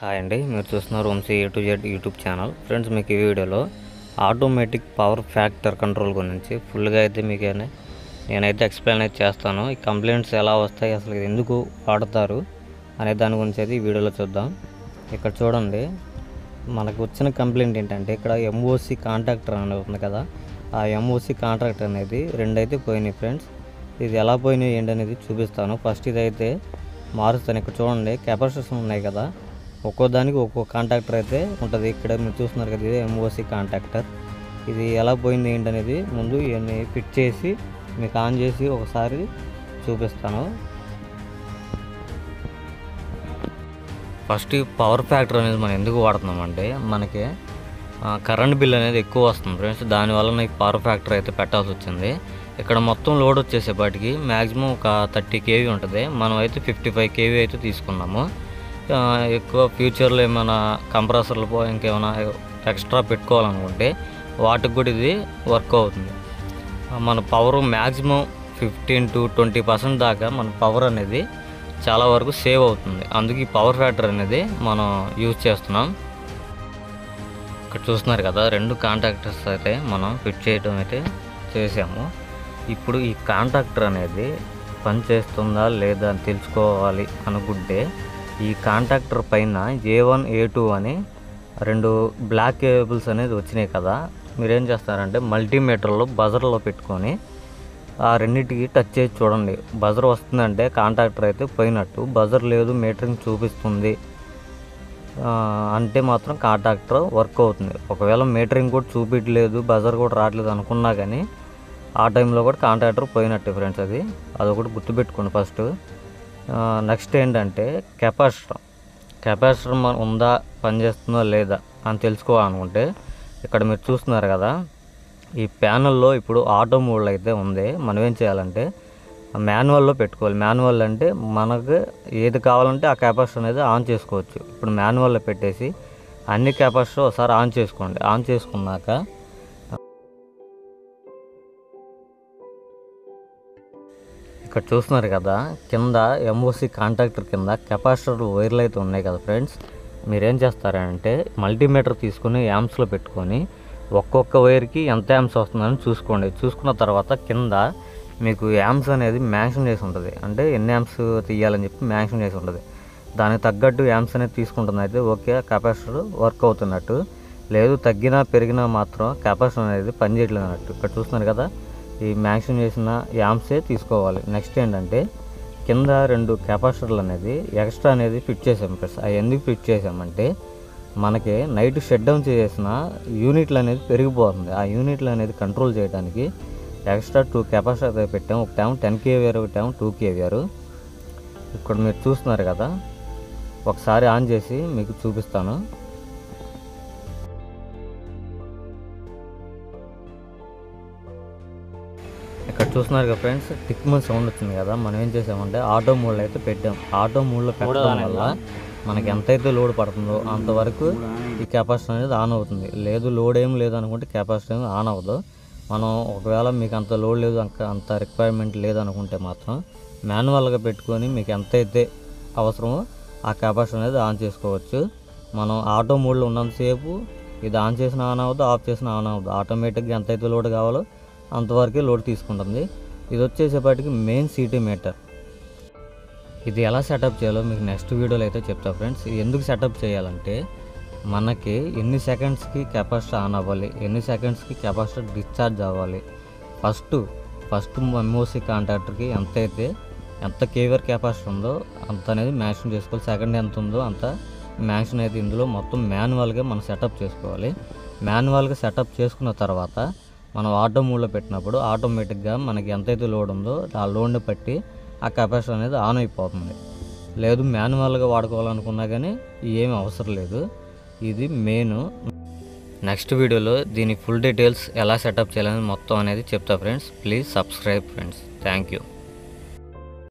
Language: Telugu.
హాయ్ అండి, మీరు చూస్తున్నారు Vamsi A to Z YouTube channel. Friends, మీకు ఈ వీడియోలో ఆటోమేటిక్ పవర్ ఫ్యాక్టర్ కంట్రోల్ గురించి ఫుల్గా అయితే మీకు నేనైతే ఎక్స్ప్లెయిన్ అయితే చేస్తాను. ఈ కంప్లైంట్స్ ఎలా వస్తాయి, అసలు ఇది ఎందుకు వాడతారు అనే దాని గురించి అయితే ఈ వీడియోలో చూద్దాం. ఇక్కడ చూడండి, మనకు వచ్చిన కంప్లైంట్ ఏంటంటే ఇక్కడ MOC కాంట్రాక్టర్ అనేది ఉంది కదా, ఆ MOC కాంట్రాక్టర్ అనేది రెండైతే పోయినాయి. ఫ్రెండ్స్, ఇది ఎలా పోయినాయి ఏంటనేది చూపిస్తాను. ఫస్ట్ ఇదైతే మారుస్తాను. ఇక్కడ చూడండి, కెపాసిటర్స్ ఉన్నాయి కదా, ఒక్కో దానికి ఒక్కో కాంటాక్టర్ అయితే ఉంటుంది. ఇక్కడ మీరు చూస్తున్నారు కదా, ఇది MOC కాంటాక్టర్. ఇది ఎలా పోయింది ఏంటనేది ముందు ఇవన్నీ ఫిట్ చేసి మీకు ఆన్ చేసి ఒకసారి చూపిస్తాను. ఫస్ట్ ఈ పవర్ ఫ్యాక్టర్ అనేది మనం ఎందుకు వాడుతున్నామంటే మనకి కరెంట్ బిల్ అనేది ఎక్కువ వస్తుంది ఫ్రెండ్స్. దానివల్ల నాకు పవర్ ఫ్యాక్టర్ అయితే పెట్టాల్సి వచ్చింది. ఇక్కడ మొత్తం లోడ్ వచ్చేసేపాటికి మ్యాక్సిమం ఒక 30 kV ఉంటుంది. మనం అయితే 55 kV అయితే తీసుకున్నాము. ఎక్కువ ఫ్యూచర్లో ఏమైనా కంప్రెసర్లు ఇంకేమైనా ఎక్స్ట్రా పెట్టుకోవాలనుకుంటే వాటికి కూడా ఇది వర్క్ అవుతుంది. మన పవర్ మ్యాక్సిమం 15 to 20% దాకా మన పవర్ అనేది చాలా వరకు సేవ్ అవుతుంది. అందుకే ఈ పవర్ ఫ్యాక్టర్ అనేది మనం యూజ్ చేస్తున్నాం. ఇక్కడ చూస్తున్నారు కదా, 2 కాంటాక్టర్స్ అయితే మనం ఫిట్ చేయడం అయితే చేసాము. ఇప్పుడు ఈ కాంటాక్టర్ అనేది పనిచేస్తుందా లేదా అని తెలుసుకోవాలి అనుకుంటే ఈ కాంటాక్టర్ పైన A1 A2 అని 2 బ్లాక్ కేబుల్స్ అనేది వచ్చినాయి కదా, మీరేం చేస్తారంటే మల్టీమీటర్లో బజర్లో పెట్టుకొని ఆ రెండింటికి టచ్ చేసి చూడండి. బజర్ వస్తుందంటే కాంటాక్టర్ అయితే పోయినట్టు, బజర్ లేదు మీటరింగ్ చూపిస్తుంది అంటే మాత్రం కాంటాక్టర్ వర్క్ అవుతుంది. ఒకవేళ మీటరింగ్ కూడా చూపించలేదు, బజర్ కూడా రావట్లేదు అనుకున్నా కానీ ఆ టైంలో కూడా కాంటాక్టర్ పోయినట్టే ఫ్రెండ్స్. అదొకటి గుర్తుపెట్టుకోండి ఫస్ట్. నెక్స్ట్ ఏంటంటే కెపాసిటర్ ఉందా, పనిచేస్తుందా లేదా అని తెలుసుకోవాలనుకుంటే ఇక్కడ మీరు చూస్తున్నారు కదా, ఈ ప్యానల్లో ఇప్పుడు ఆటో మోడ్లో అయితే ఉంది. మనం ఏం చేయాలంటే మాన్యువల్లో పెట్టుకోవాలి. మాన్యువల్ అంటే మనకు ఏది కావాలంటే ఆ కెపాసిటర్ అనేది ఆన్ చేసుకోవచ్చు. ఇప్పుడు మాన్యువల్లో పెట్టేసి అన్ని కెపాసిటర్ ఒకసారి ఆన్ చేసుకోండి. ఆన్ చేసుకున్నాక ఇక్కడ చూస్తున్నారు కదా, కింద MOC కాంటాక్టర్ కింద కెపాసిటర్ వైర్లు అయితే ఉన్నాయి కదా ఫ్రెండ్స్. మీరేం చేస్తారంటే మల్టీమీటర్ తీసుకుని యాంప్స్లో పెట్టుకొని ఒక్కొక్క వైర్కి ఎంత యాంప్స్ వస్తుందని చూసుకోండి. చూసుకున్న తర్వాత కింద మీకు యాంప్స్ అనేది మ్యాన్షన్ చేసి ఉంటుంది. అంటే ఎన్ని యాంప్స్ తీయాలని చెప్పి మ్యాన్షన్ చేసి ఉంటుంది. దానికి తగ్గట్టు యాంప్స్ అనేది తీసుకుంటుంది. అయితే ఓకే, కెపాసిటర్ వర్క్ అవుతున్నట్టు. లేదు తగ్గినా పెరిగినా మాత్రం కెపాసిటర్ అనేది పనిచేయట్లేదు అన్నట్టు. ఇక్కడ చూస్తున్నారు కదా, ఈ మ్యాక్సిమం చేసిన యాంప్సే తీసుకోవాలి. నెక్స్ట్ ఏంటంటే కింద 2 కెపాసిటర్లు అనేది ఎక్స్ట్రా అనేది ఫిట్ చేసాం ఫ్రెండ్స్. అవి ఎందుకు ఫిట్ చేసామంటే మనకి నైట్ షట్ డౌన్ చేసిన యూనిట్లు అనేది పెరిగిపోతుంది. ఆ యూనిట్లు అనేది కంట్రోల్ చేయడానికి ఎక్స్ట్రా 2 కెపాసిటర్ పెట్టాము. ఒకటేమో 10 kVAr, ఒకటేమో 2 kVAr. ఇక్కడ మీరు చూస్తున్నారు కదా, ఒకసారి ఆన్ చేసి మీకు చూపిస్తాను. ఇక్కడ చూస్తున్నారు కదా ఫ్రెండ్స్, టిక్మన్ సౌండ్ వచ్చింది కదా, మనం ఏం చేసామంటే ఆటో మోడ్లో అయితే పెట్టాం. ఆటో మోడ్లో పెట్టడం వల్ల మనకి ఎంతైతే లోడ్ పడుతుందో అంతవరకు ఈ కెపాసిటర్ అనేది ఆన్ అవుతుంది. లేదు లోడ్ ఏం లేదు అనుకుంటే కెపాసిటర్ అనేది ఆన్ అవ్వదు. మనం ఒకవేళ మీకు అంత లోడ్ లేదు, అంత రిక్వైర్మెంట్ లేదనుకుంటే మాత్రం మాన్యువల్గా పెట్టుకొని మీకు ఎంతైతే అవసరమో ఆ కెపాసిటర్ అనేది ఆన్ చేసుకోవచ్చు. మనం ఆటో మోడ్లో ఉన్నంతసేపు ఇది ఆన్ చేసిన ఆన్ అవ్వదు, ఆఫ్ చేసిన ఆన్ అవ్వదు. ఆటోమేటిక్గా ఎంతైతే లోడ్ కావాలో అంతవరకే లోడ్ తీసుకుంటుంది. ఇది వచ్చేసేపటికి మెయిన్ సిటీ మీటర్. ఇది ఎలా సెటప్ చేయాలో మీకు నెక్స్ట్ వీడియోలో అయితే చెప్తా ఫ్రెండ్స్. ఇది ఎందుకు సెటప్ చేయాలంటే మనకి ఎన్ని సెకండ్స్కి కెపాసిటర్ ఆన్ అవ్వాలి, ఎన్ని సెకండ్స్కి కెపాసిటర్ డిశ్చార్జ్ అవ్వాలి. ఫస్ట్ MOC కాంటాక్టర్కి ఎంత కేవర్ కెపాసిటర్ ఉందో అంత అనేది మ్యాక్సిమం చేసుకోవాలి. సెకండ్ ఎంత ఉందో అంత మ్యాక్సిమం అయితే ఇందులో మొత్తం మాన్యువల్గా మనం సెటప్ చేసుకోవాలి. మాన్యువల్గా సెటప్ చేసుకున్న తర్వాత మనం ఆటో మోడ్లో పెట్టినప్పుడు ఆటోమేటిక్గా మనకి ఎంతైతే లోడ్ ఉందో ఆ లోడ్ని బట్టి ఆ కెపాసిటర్ అనేది ఆన్ అయిపోతుంది. లేదు మాన్యువల్గా వాడుకోవాలనుకున్నా కానీ ఏమీ అవసరం లేదు. ఇది మెయిన్. నెక్స్ట్ వీడియోలో దీని ఫుల్ డీటెయిల్స్ ఎలా సెటప్ చేయాలని మొత్తం అనేది చెప్తా friends. Please subscribe friends. Thank you.